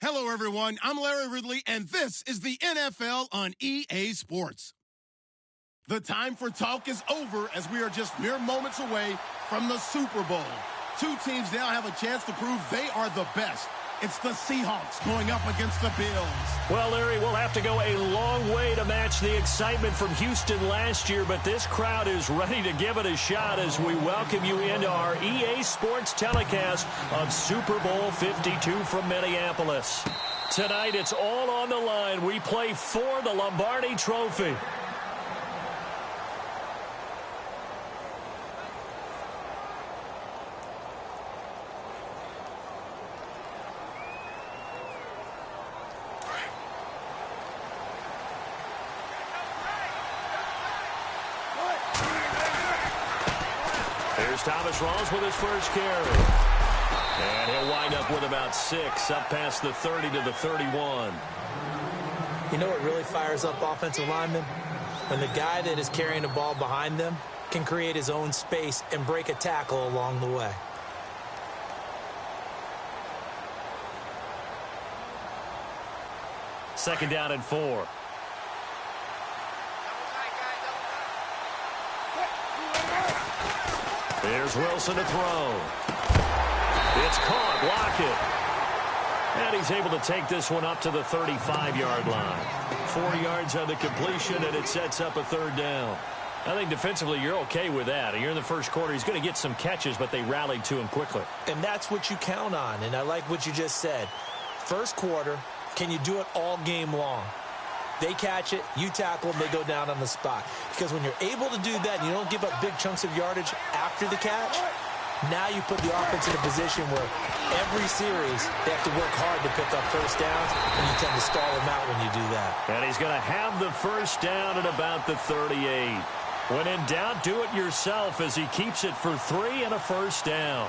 Hello, everyone. I'm Larry Ridley, and this is the NFL on EA Sports. The time for talk is over as we are just mere moments away from the Super Bowl. Two teams now have a chance to prove they are the best. It's the Seahawks going up against the Bills. Well, Larry, we'll have to go a long way to match the excitement from Houston last year, but this crowd is ready to give it a shot as we welcome you into our EA Sports telecast of Super Bowl 52 from Minneapolis. Tonight, it's all on the line. We play for the Lombardi Trophy. Here's Thomas Rawls with his first carry. And he'll wind up with about 6, up past the 30 to the 31. You know what really fires up offensive linemen? When the guy that is carrying the ball behind them can create his own space and break a tackle along the way. Second down and 4. Here's Wilson to throw. It's caught. Lockett. And he's able to take this one up to the 35-yard line. 4 yards on the completion, and it sets up a third down. I think defensively you're okay with that. You're in the first quarter. He's going to get some catches, but they rallied to him quickly. And that's what you count on, and I like what you just said. First quarter, can you do it all game long? They catch it, you tackle them, they go down on the spot. Because when you're able to do that and you don't give up big chunks of yardage after the catch, now you put the offense in a position where every series they have to work hard to pick up first downs, and you tend to stall them out when you do that. And he's going to have the first down at about the 38. When in doubt, do it yourself as he keeps it for 3 and a first down.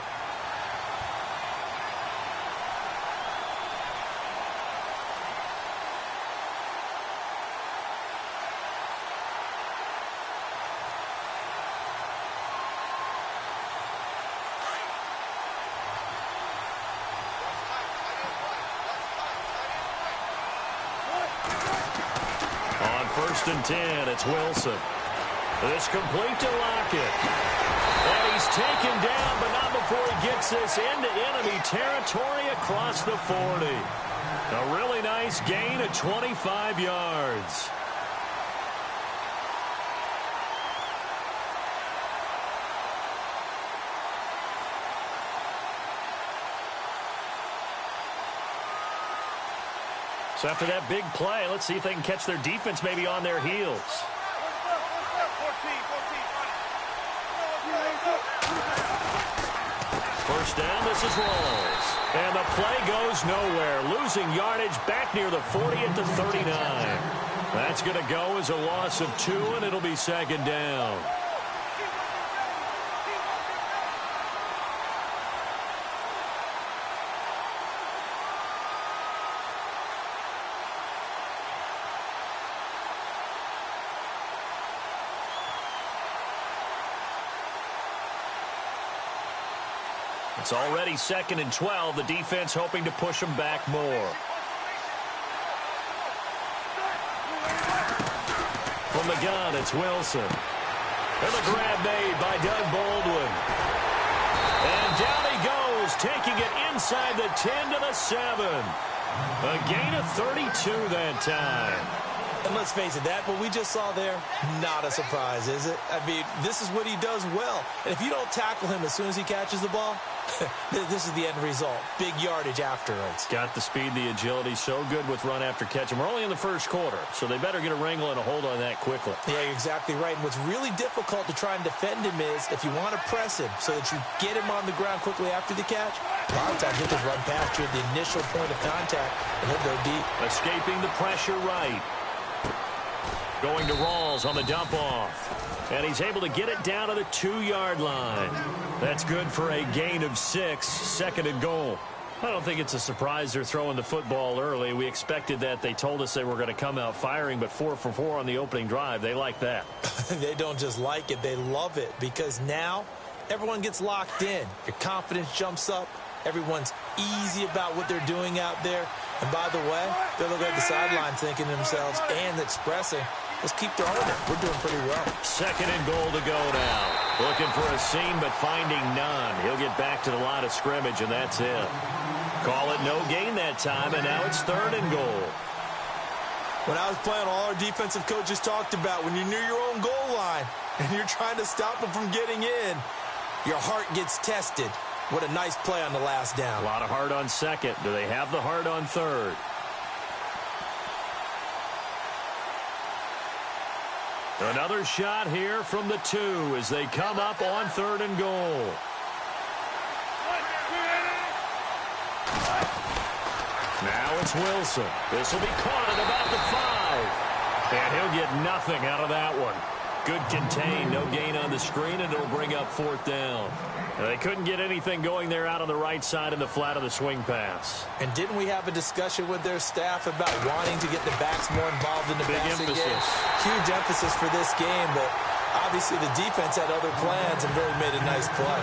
First and 10, it's Wilson. This complete to Lockett. And he's taken down, but not before he gets this into enemy territory across the 40. A really nice gain of 25 yards. So after that big play, let's see if they can catch their defense maybe on their heels. First down, this is Rawls. And the play goes nowhere, losing yardage back near the 40 at the 39. That's going to go as a loss of 2, and it'll be second down. It's already second and 12. The defense hoping to push them back more. From the gun, it's Wilson. And the grab made by Doug Baldwin. And down he goes, taking it inside the 10 to the 7. A gain of 32 that time. And let's face it, that what we just saw there, not a surprise, is it? I mean, this is what he does well. And if you don't tackle him as soon as he catches the ball, this is the end result. Big yardage afterwards. Got the speed, the agility, so good with run after catch. And we're only in the first quarter, so they better get a wrangle and a hold on that quickly. Yeah, you're exactly right. And what's really difficult to try and defend him is if you want to press him so that you get him on the ground quickly after the catch, a lot of times he'll just run past you at the initial point of contact, and he'll go deep. Escaping the pressure right. Going to Rawls on the dump-off. And he's able to get it down to the 2-yard line. That's good for a gain of 6, second and goal. I don't think it's a surprise they're throwing the football early. We expected that. They told us they were going to come out firing, but 4 for 4 on the opening drive. They like that. They don't just like it. They love it because now everyone gets locked in. Your confidence jumps up. Everyone's easy about what they're doing out there. And by the way, they're looking at the sideline thinking to themselves and expressing, let's keep throwing it. We're doing pretty well. 2nd and goal to go now. Looking for a seam, but finding none. He'll get back to the line of scrimmage, and that's it. Call it no gain that time, and now it's 3rd and goal. When I was playing, all our defensive coaches talked about when you're near your own goal line and you're trying to stop them from getting in, your heart gets tested. What a nice play on the last down. A lot of heart on 2nd. Do they have the heart on 3rd? Another shot here from the 2 as they come up on 3rd and goal. Now it's Wilson. This will be caught at about the 5. And he'll get nothing out of that one. Good contain, no gain on the screen, and it'll bring up 4th down. They couldn't get anything going there out on the right side in the flat of the swing pass. And didn't we have a discussion with their staff about wanting to get the backs more involved in the passing game? Huge emphasis for this game, but obviously the defense had other plans and really made a nice play.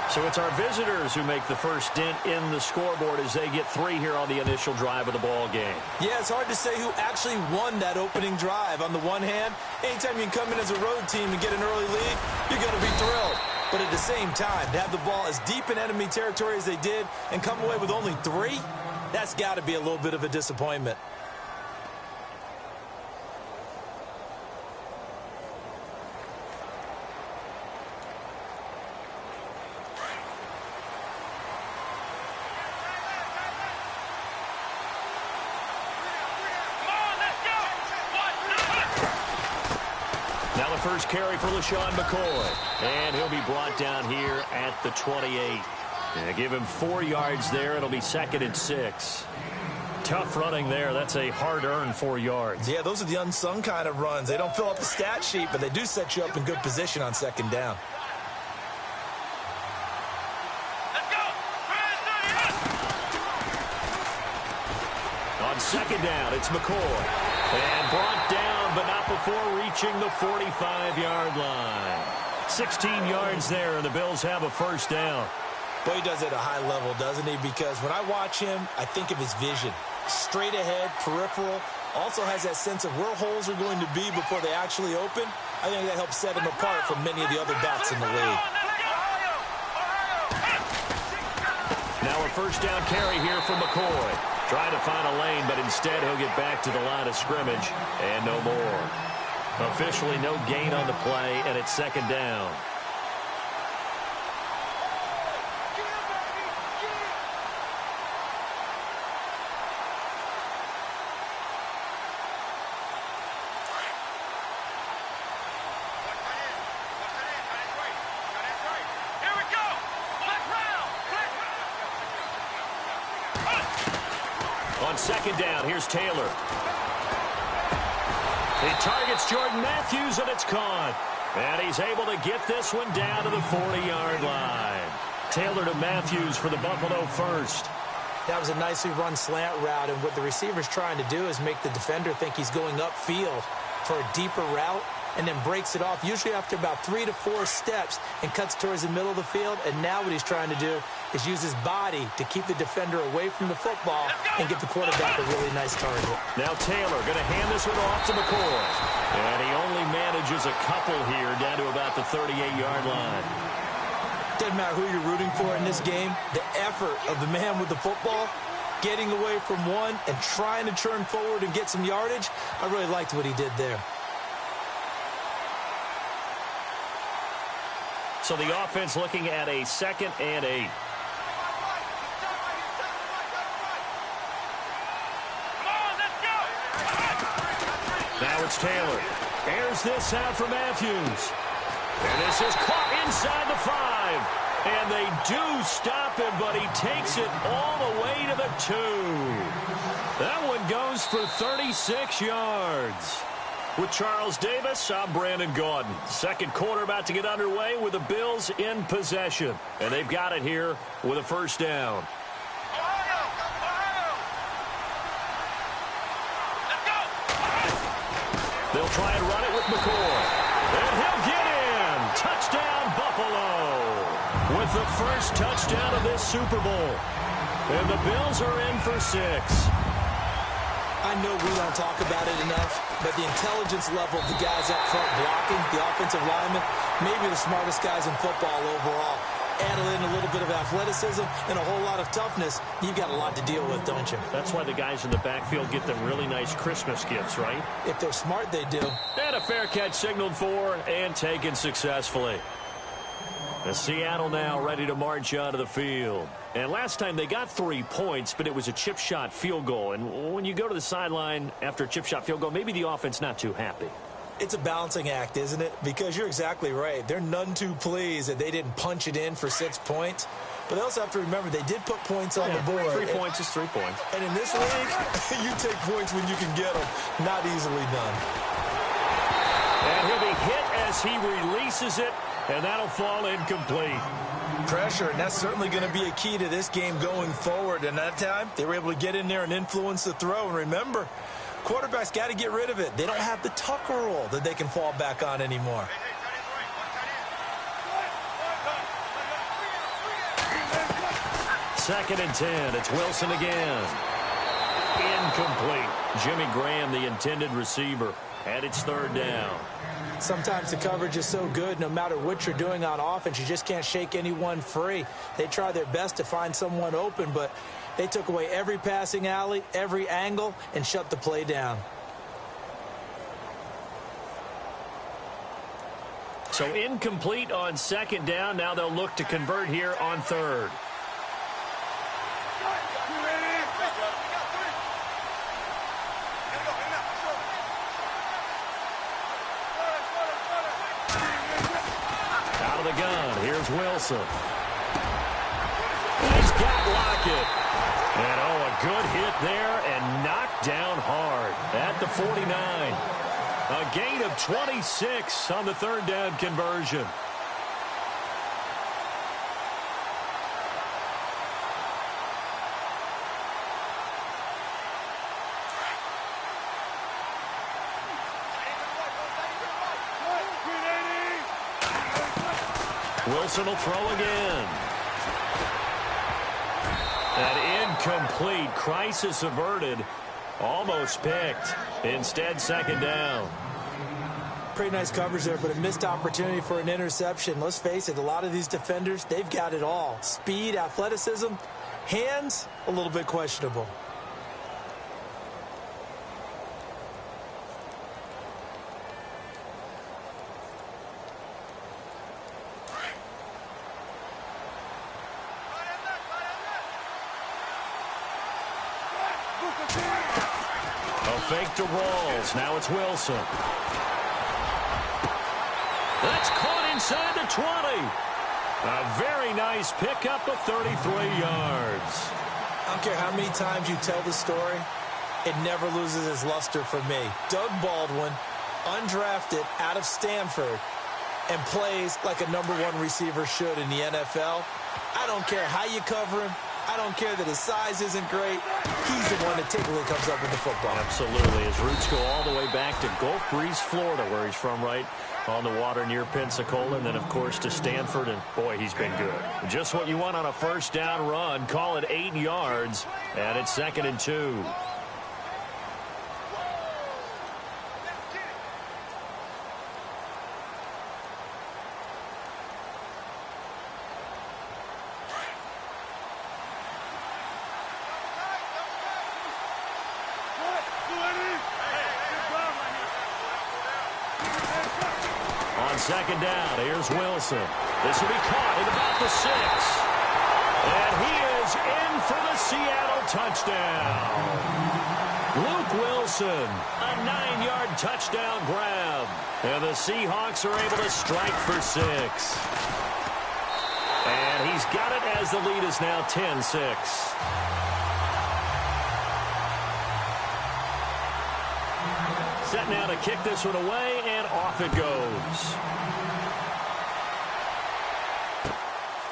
So it's our visitors who make the first dent in the scoreboard as they get 3 here on the initial drive of the ball game. Yeah, it's hard to say who actually won that opening drive. On the one hand, anytime you can come in as a road team and get an early lead, you're going to be thrilled. But at the same time, to have the ball as deep in enemy territory as they did and come away with only 3, that's got to be a little bit of a disappointment. Now the first carry for LaShawn McCoy. And he'll be brought down here at the 28. Yeah, give him 4 yards there. It'll be 2nd and 6. Tough running there. That's a hard-earned 4 yards. Yeah, those are the unsung kind of runs. They don't fill up the stat sheet, but they do set you up in good position on 2nd down. On 2nd down, it's McCoy. And brought down, but not before reaching the 45-yard line. 16 yards there, and the Bills have a first down. Boy, he does it at a high level, doesn't he? Because when I watch him, I think of his vision. Straight ahead, peripheral. Also has that sense of where holes are going to be before they actually open. I think that helps set him apart from many of the other backs in the league. Now a first down carry here from McCoy. Trying to find a lane, but instead he'll get back to the line of scrimmage and no more. Officially no gain on the play, and it's 2nd down. On 2nd down, here's Taylor. He targets Jordan Matthews, and it's caught. And he's able to get this one down to the 40-yard line. Taylor to Matthews for the Buffalo first. That was a nicely run slant route, and what the receiver's trying to do is make the defender think he's going upfield for a deeper route, and then breaks it off, usually after about 3 to 4 steps, and cuts towards the middle of the field. And now what he's trying to do is use his body to keep the defender away from the football and get the quarterback a really nice target. Now Taylor going to hand this one off to McCoy. And he only manages a couple here down to about the 38-yard line. Doesn't matter who you're rooting for in this game, the effort of the man with the football, getting away from one and trying to turn forward and get some yardage, I really liked what he did there. So the offense looking at a 2nd and 8. Now it's Taylor. Airs this out for Matthews. And this is caught inside the 5. And they do stop him, but he takes it all the way to the 2. That one goes for 36 yards. With Charles Davis, I'm Brandon Gaudin. 2nd quarter about to get underway with the Bills in possession. And they've got it here with a first down. They'll try and run it with McCoy. And he'll get in. Touchdown, Buffalo. With the first touchdown of this Super Bowl. And the Bills are in for 6. I know we don't talk about it enough, but the intelligence level of the guys up front blocking, the offensive linemen, maybe the smartest guys in football overall. Add in a little bit of athleticism and a whole lot of toughness, you've got a lot to deal with, don't you? That's why the guys in the backfield get them really nice Christmas gifts, right? If they're smart, they do. And a fair catch signaled for and taken successfully. The Seattle now ready to march onto the field. And last time they got 3 points, but it was a chip shot field goal. And when you go to the sideline after a chip shot field goal, maybe the offense not too happy. It's a balancing act, isn't it? Because you're exactly right. They're none too pleased that they didn't punch it in for 6 points. But they also have to remember they did put points on the board. 3 points is 3 points. And in this league, you take points when you can get them. Not easily done. And he'll be hit as he releases it, and that'll fall incomplete. Pressure, and that's certainly going to be a key to this game going forward. And that time, they were able to get in there and influence the throw. And remember, quarterbacks got to get rid of it. They don't have the Tucker rule that they can fall back on anymore. Second and 10. It's Wilson again. Incomplete. Jimmy Graham, the intended receiver. And it's third down. Sometimes the coverage is so good, no matter what you're doing on offense, you just can't shake anyone free. They try their best to find someone open, but they took away every passing alley, every angle, and shut the play down. So incomplete on second down. Now they'll look to convert here on third. Out of the gun, here's Wilson. He's got Lockett. And a good hit there and knocked down hard at the 49. A gain of 26 on the third down conversion. Wilson will throw again. That incomplete. Crisis averted. Almost picked. Instead, second down. Pretty nice coverage there, but a missed opportunity for an interception. Let's face it, a lot of these defenders, they've got it all. Speed, athleticism, hands, a little bit questionable. Fake to Rawls. Now it's Wilson. That's caught inside the 20. A very nice pickup of 33 yards. I don't care how many times you tell the story, it never loses its luster for me. Doug Baldwin, undrafted out of Stanford, and plays like a #1 receiver should in the NFL. I don't care how you cover him. I don't care that his size isn't great. He's the one that typically comes up with the football. Absolutely. His roots go all the way back to Gulf Breeze, Florida, where he's from, right on the water near Pensacola. And then, of course, to Stanford. And, boy, he's been good. Just what you want on a first down run. Call it 8 yards. And it's 2nd and 2. Second down, here's Wilson. This will be caught at about the 6. And he is in for the Seattle touchdown. Luke Wilson, a 9-yard touchdown grab. And the Seahawks are able to strike for 6. And he's got it as the lead is now 10-6. Set now to kick this one away, and off it goes.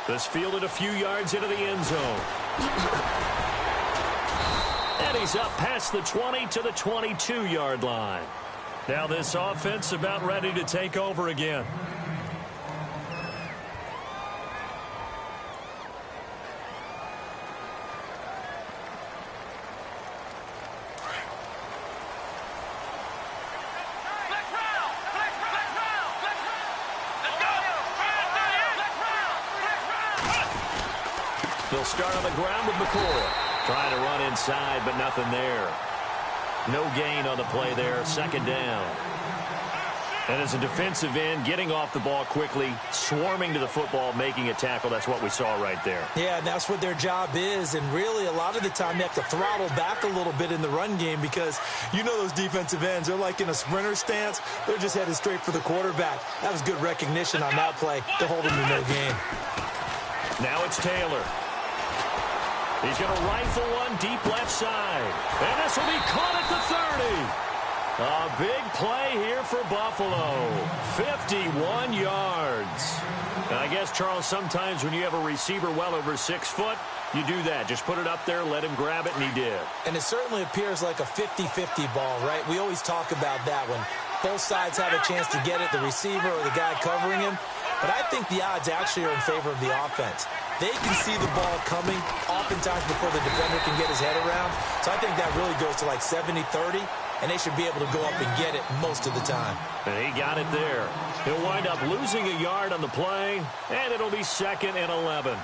This fielded a few yards into the end zone. And he's up past the 20 to the 22-yard line. Now this offense about ready to take over again. They'll start on the ground with McCoy. Trying to run inside, but nothing there. No gain on the play there. Second down. And as a defensive end, getting off the ball quickly, swarming to the football, making a tackle, that's what we saw right there. Yeah, and that's what their job is. And really, a lot of the time, you have to throttle back a little bit in the run game because you know those defensive ends, they're like in a sprinter stance. They're just headed straight for the quarterback. That was good recognition on that play to hold him to no gain. Now it's Taylor. He's going to rifle one deep left side. And this will be caught at the 30. A big play here for Buffalo. 51 yards. And I guess, Charles, sometimes when you have a receiver well over 6 foot, you do that. Just put it up there, let him grab it, and he did. And it certainly appears like a 50-50 ball, right? We always talk about that when both sides have a chance to get it, the receiver or the guy covering him. But I think the odds actually are in favor of the offense. They can see the ball coming oftentimes before the defender can get his head around. So I think that really goes to like 70-30, and they should be able to go up and get it most of the time. And he got it there. He'll wind up losing a yard on the play, and it'll be 2nd and 11.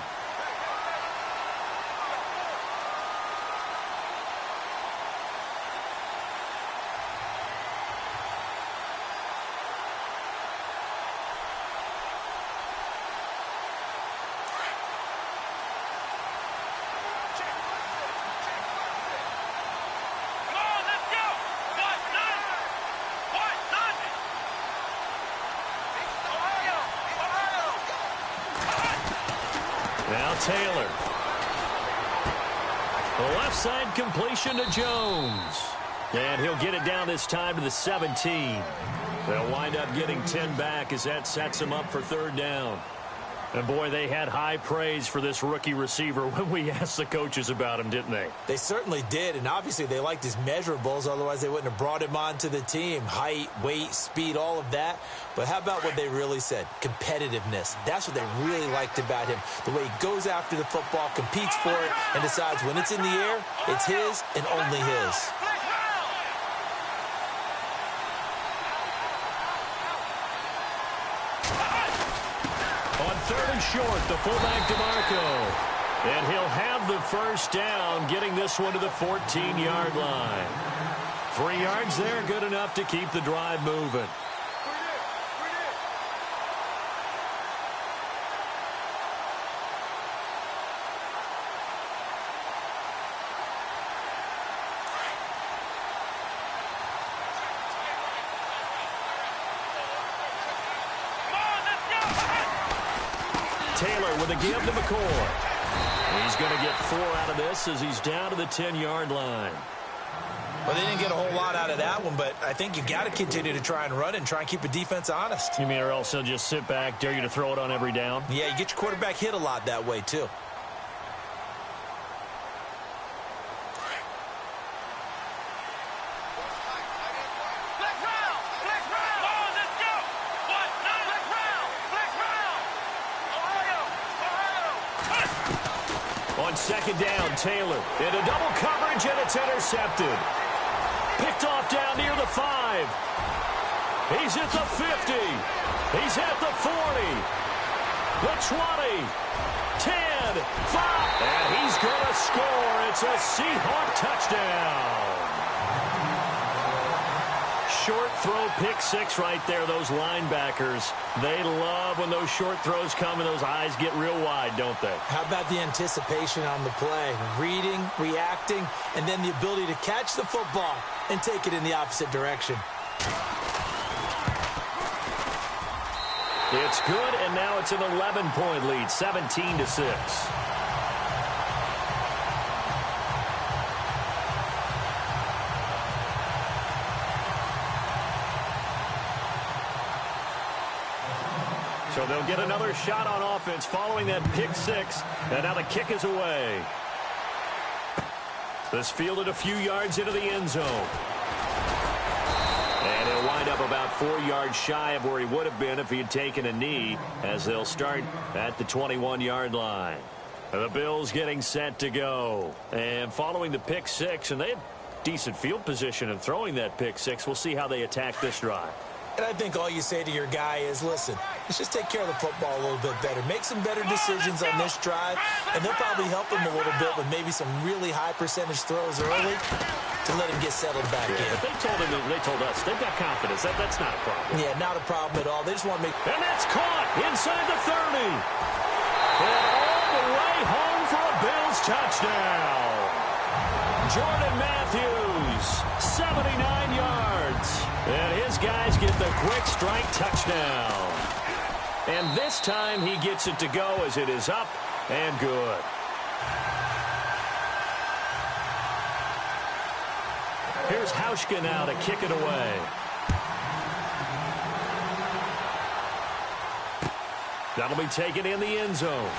Now Taylor. The left side completion to Jones. And he'll get it down this time to the 17. They'll wind up getting 10 back as that sets him up for 3rd down. And, boy, they had high praise for this rookie receiver when we asked the coaches about him, didn't they? They certainly did, and obviously they liked his measurables. Otherwise, they wouldn't have brought him onto the team. Height, weight, speed, all of that. But how about what they really said? Competitiveness. That's what they really liked about him. The way he goes after the football, competes for it, and decides when it's in the air, it's his and only his. On 3rd and short, the fullback DeMarco. And he'll have the 1st down, getting this one to the 14-yard line. 3 yards there, good enough to keep the drive moving. Taylor with a give to McCoy. He's going to get 4 out of this as he's down to the 10-yard line. Well, they didn't get a whole lot out of that one, but I think you've got to continue to try and run and try and keep a defense honest. You mean or else he'll just sit back, dare you to throw it on every down? Yeah, you get your quarterback hit a lot that way, too. On 2nd down, Taylor into double coverage, and it's intercepted. Picked off down near the 5. He's at the 50. He's at the 40. The 20. 10. 5. And he's going to score. It's a Seahawk touchdown. Short throw, pick 6 right there. Those linebackers, they love when those short throws come and those eyes get real wide, don't they? How about the anticipation on the play? Reading, reacting, and then the ability to catch the football and take it in the opposite direction. It's good, and now it's an 11-point lead, 17-6. So they'll get another shot on offense following that pick 6, and now the kick is away. This fielded a few yards into the end zone. And he'll wind up about 4 yards shy of where he would have been if he had taken a knee, as they'll start at the 21-yard line. The Bills getting set to go. And following the pick 6, and they had decent field position in throwing that pick 6. We'll see how they attack this drive. And I think all you say to your guy is, listen, let's just take care of the football a little bit better. Make some better decisions on this drive, and they'll probably help him a little bit with maybe some really high percentage throws early to let him get settled back in. If they told us, they've got confidence. That's not a problem. Yeah, not a problem at all. They just want to make... And that's caught inside the 30. And all the way home for a Bills touchdown. Jordan Matthews, 79 yards. And his guys get the quick strike touchdown. And this time he gets it to go as it is up and good. Here's Hauschka now to kick it away. That'll be taken in the end zone.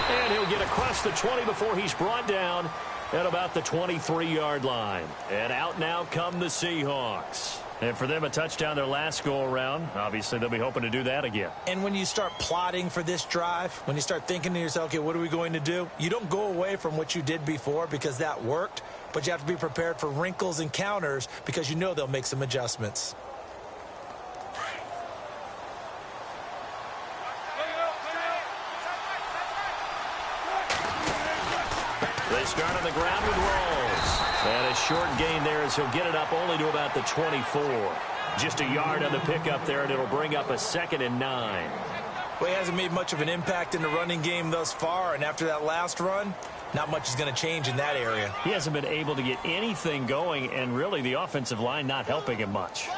And he'll get across the 20 before he's brought down at about the 23-yard line. And out now come the Seahawks. And for them, a touchdown their last go-around. Obviously, they'll be hoping to do that again. And when you start plotting for this drive, when you start thinking to yourself, okay, what are we going to do? You don't go away from what you did before because that worked, but you have to be prepared for wrinkles and counters because you know they'll make some adjustments. They start on the ground with Rolls. And a short gain there as he'll get it up only to about the 24. Just a yard on the pickup there, and it'll bring up a 2nd and 9. Well, he hasn't made much of an impact in the running game thus far, and after that last run, not much is going to change in that area. He hasn't been able to get anything going, and really the offensive line not helping him much.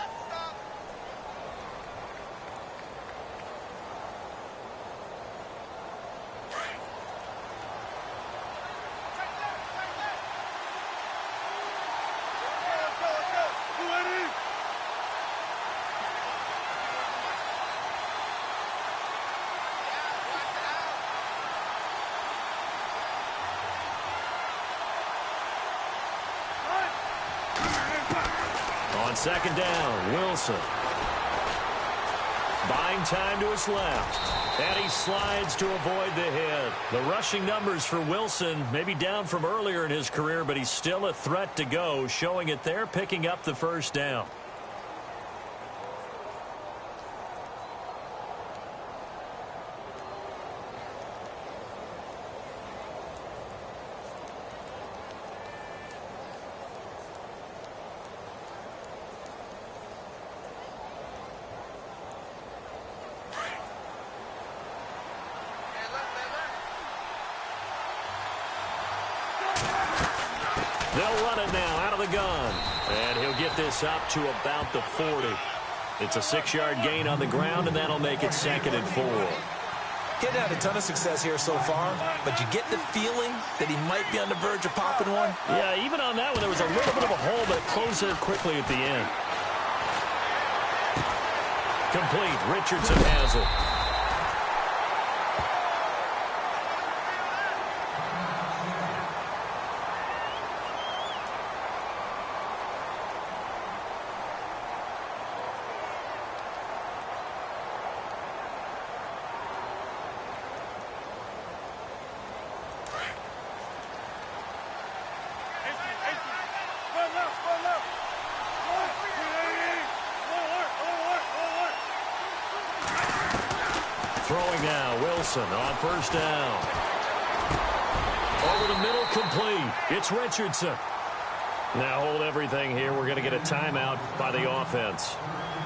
On 2nd down, Wilson. Buying time to his left. And he slides to avoid the hit. The rushing numbers for Wilson maybe down from earlier in his career, but he's still a threat to go, showing it there, picking up the first down. They'll run it now out of the gun. And he'll get this up to about the 40. It's a 6-yard gain on the ground, and that'll make it 2nd and 4. Getting had a ton of success here so far, but you get the feeling that he might be on the verge of popping one. Yeah, even on that one, there was a little bit of a hole, but it closed it quickly at the end. Complete. Richardson has it. Throwing now, Wilson on 1st down. Over the middle, complete. It's Richardson. Now hold everything here. We're going to get a timeout by the offense,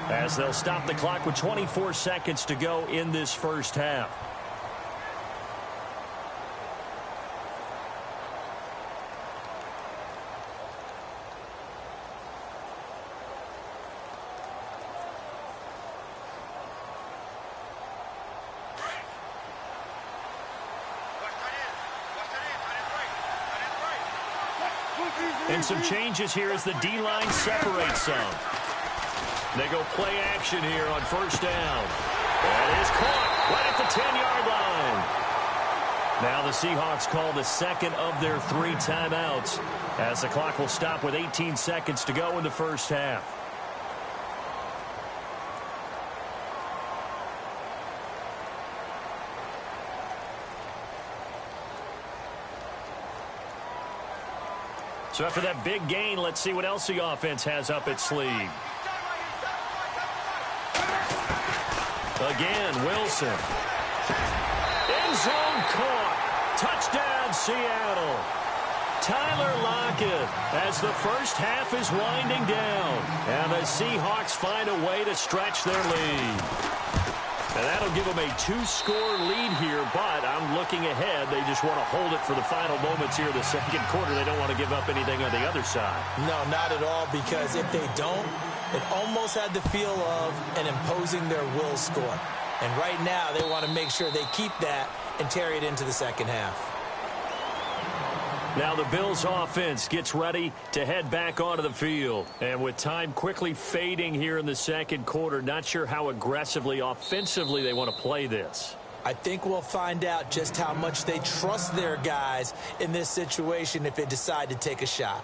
as they'll stop the clock with 24 seconds to go in this first half. And some changes here as the D-line separates some. They go play action here on 1st down. That is caught right at the 10-yard line. Now the Seahawks call the 2nd of their 3 timeouts, as the clock will stop with 18 seconds to go in the first half. So after that big gain, let's see what else the offense has up its sleeve. Again, Wilson. End zone caught. Touchdown, Seattle. Tyler Lockett as the first half is winding down. And the Seahawks find a way to stretch their lead. And that'll give them a 2-score lead here, but I'm looking ahead. They just want to hold it for the final moments here of the second quarter. They don't want to give up anything on the other side. No, not at all, because if they don't, it almost had the feel of an imposing their will score. And right now, they want to make sure they keep that and carry it into the second half. Now the Bills offense gets ready to head back onto the field. And with time quickly fading here in the second quarter, not sure how aggressively, offensively they want to play this. I think we'll find out just how much they trust their guys in this situation if they decide to take a shot.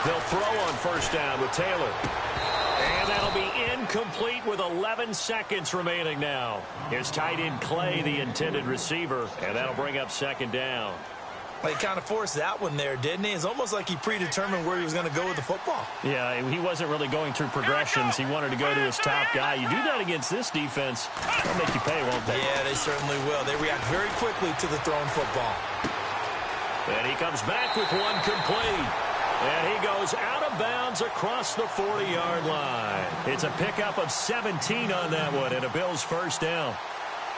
They'll throw on first down with Taylor. And that'll be incomplete with 11 seconds remaining now. Here's tight end Clay, the intended receiver, and that'll bring up second down. Well, he kind of forced that one there, didn't he? It's almost like he predetermined where he was going to go with the football. Yeah, he wasn't really going through progressions. He wanted to go to his top guy. You do that against this defense, they'll make you pay, won't they? Yeah, they certainly will. They react very quickly to the thrown football. And he comes back with one complete. And he goes out of bounds across the 40-yard line. It's a pickup of 17 on that one and a Bills first down.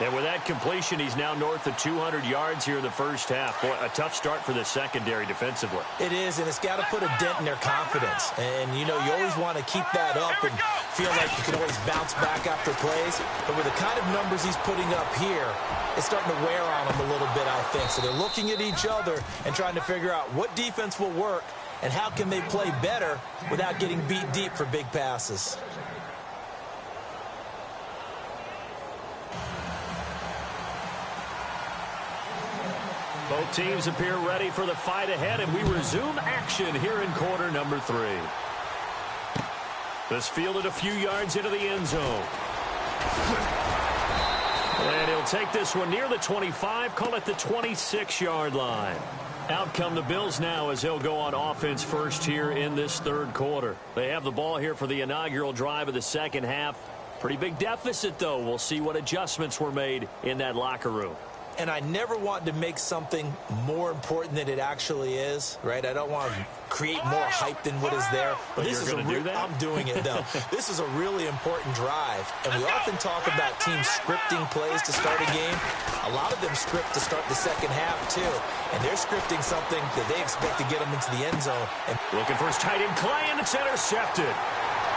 And with that completion, he's now north of 200 yards here in the first half. Boy, a tough start for the secondary defensively. It is, and it's got to put a dent in their confidence. And, you know, you always want to keep that up and feel like you can always bounce back after plays. But with the kind of numbers he's putting up here, it's starting to wear on them a little bit, I think. So they're looking at each other and trying to figure out what defense will work and how can they play better without getting beat deep for big passes. Both teams appear ready for the fight ahead, and we resume action here in quarter number 3. This fielded a few yards into the end zone. And he'll take this one near the 25, call it the 26-yard line. Out come the Bills now as they'll go on offense first here in this third quarter. They have the ball here for the inaugural drive of the second half. Pretty big deficit, though. We'll see what adjustments were made in that locker room. And I never want to make something more important than it actually is, right? I don't want to create more hype than what is there. But this is I'm doing it, though. This is a really important drive. And we often talk about teams scripting plays to start a game. A lot of them script to start the second half, too. And they're scripting something that they expect to get them into the end zone. And looking for his tight end, Clay, and it's intercepted.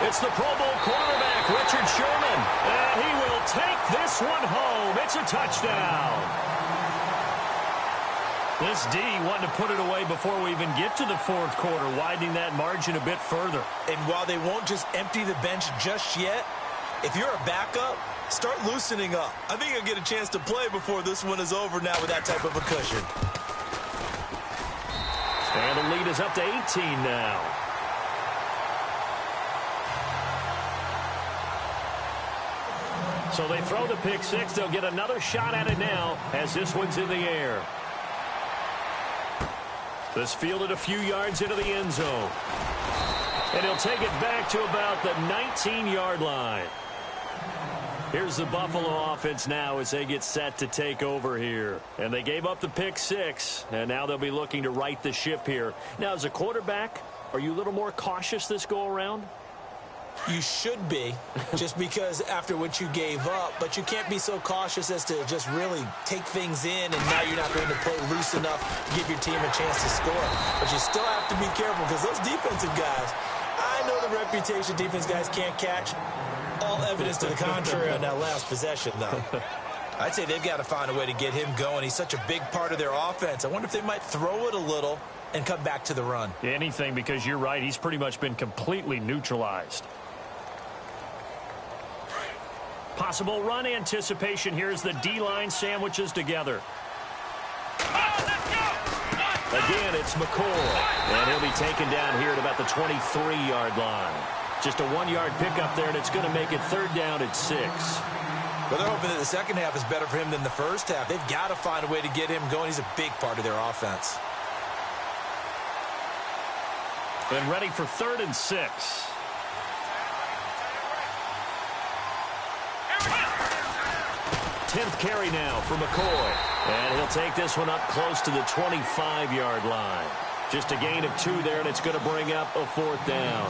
It's the Pro Bowl quarterback, Richard Sherman. And he will take this one home. It's a touchdown. This D wanting to put it away before we even get to the fourth quarter, widening that margin a bit further. And while they won't just empty the bench just yet, if you're a backup, start loosening up. I think you'll get a chance to play before this one is over now with that type of a cushion. And the lead is up to 18 now. So they throw the pick six. They'll get another shot at it now as this one's in the air. This fielded a few yards into the end zone. And he'll take it back to about the 19-yard line. Here's the Buffalo offense now as they get set to take over here. And they gave up the pick six, and now they'll be looking to right the ship here. Now, as a quarterback, are you a little more cautious this go-around? You should be, just because after what you gave up, but you can't be so cautious as to just really take things in, and now you're not going to play loose enough to give your team a chance to score. But you still have to be careful because those defensive guys, I know the reputation defense guys can't catch. All evidence to the contrary on that last possession, though. I'd say they've got to find a way to get him going. He's such a big part of their offense. I wonder if they might throw it a little and come back to the run. Anything, because you're right. He's pretty much been completely neutralized. Possible run anticipation here as the D-line sandwiches together. Again, it's McCoy. And he'll be taken down here at about the 23-yard line. Just a 1-yard pickup there, and it's going to make it 3rd down at 6. Well, they're hoping that the second half is better for him than the first half. They've got to find a way to get him going. He's a big part of their offense. And ready for 3rd and 6. Tenth carry now for McCoy. And he'll take this one up close to the 25-yard line. Just a gain of 2 there, and it's going to bring up a 4th down.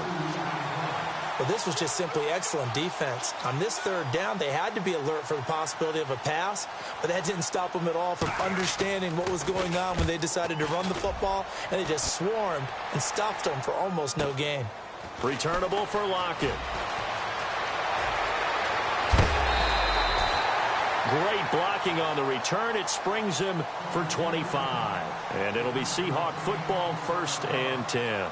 Well, this was just simply excellent defense. On this 3rd down, they had to be alert for the possibility of a pass, but that didn't stop them at all from understanding what was going on when they decided to run the football, and they just swarmed and stuffed them for almost no gain. Returnable for Lockett. Great blocking on the return. It springs him for 25. And it'll be Seahawk football, 1st and 10.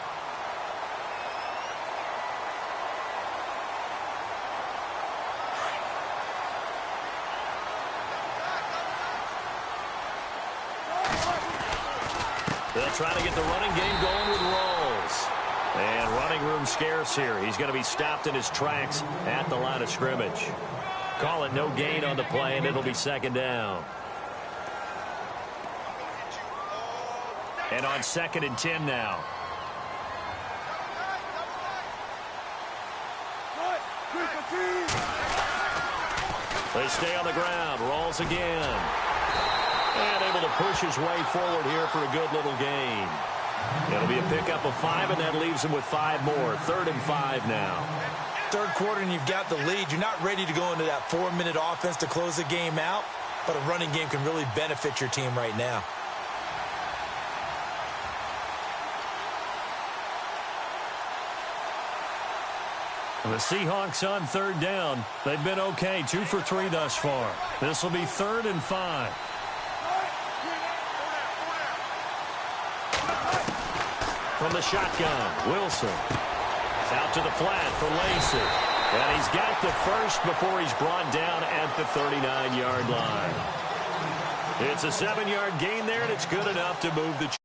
They'll try to get the running game going with Rawls. And running room scarce here. He's going to be stopped in his tracks at the line of scrimmage. Call it no gain on the play, and it'll be 2nd down. And on 2nd and 10 now. They stay on the ground. Rawls again. And able to push his way forward here for a good little gain. It'll be a pickup of 5, and that leaves him with 5 more. 3rd and 5 now. 3rd quarter and you've got the lead. You're not ready to go into that 4-minute offense to close the game out, but a running game can really benefit your team right now. The Seahawks on 3rd down. They've been okay, 2 for 3 thus far. This will be 3rd and 5. From the shotgun, Wilson. Out to the flat for Lacey. And he's got the first before he's brought down at the 39-yard line. It's a 7-yard gain there, and it's good enough to move the